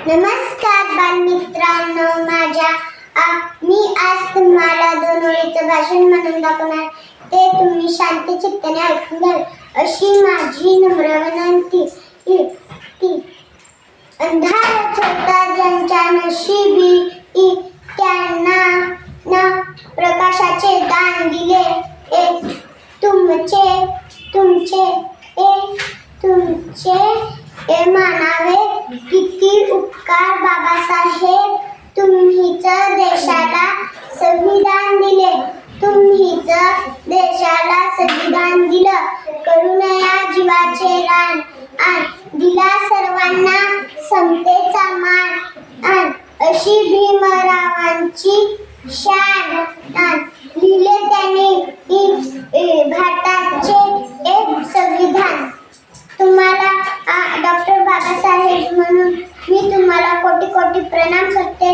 नमस्कार बालमित्रांनो, मी आज तुम्हाला 2 ओळीचं भाषण म्हणून दाखवणार. ते तुम्ही शांत चित्ताने ऐकून घ्यावे अशी माझी नम्र विनंती. अंधारच होता ज्यांच्या नशिबी, त्यांना प्रकाशाचे दान दिले. तुमचे मानावे किती उपकार बाबासाहेब. तुम्हीच देशाला संविधान दिले. दिलं. करुणया जीवाचे रान दिला सर्वांना समतेचा मान. अशी भीमरावांची शान लिहिले त्यांनी भारताचे एक संविधान. तुम्हाला डॉक्टर बाबासाहेब म्हणून मी तुम्हाला कोटी कोटी प्रणाम करते.